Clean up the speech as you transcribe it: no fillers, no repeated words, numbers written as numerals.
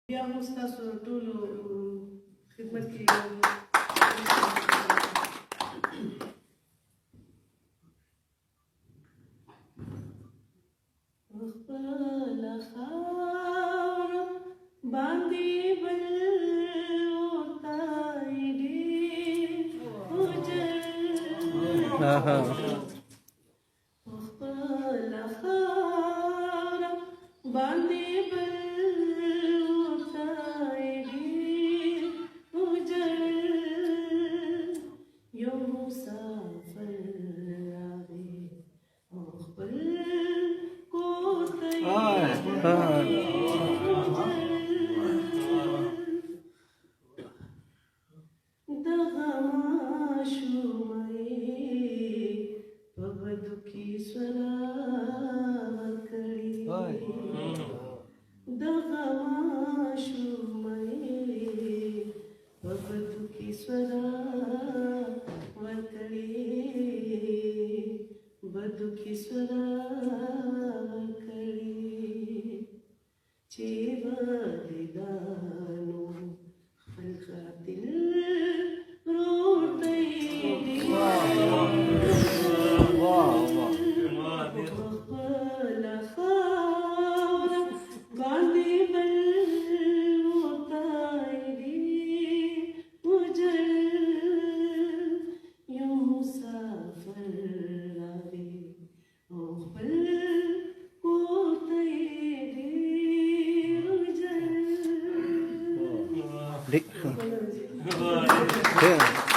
بیا هم ستاسو ټولو خدمت کې خپله خاوره باندې بل وتای ډېر وجل خپله خاوره باندې بل وتای ډېر وجل یو مسافر راغی او خپل دغه ماشومې په بدو کې سوره ورکړې دغه ماشومې په بدو کې سوره ورکړې بدو کې سوره چې بدګانو خپل خاطر روټي خپل خاوره باندې بل وتای ډېر وجل یو مسافر راغی او خپل Good.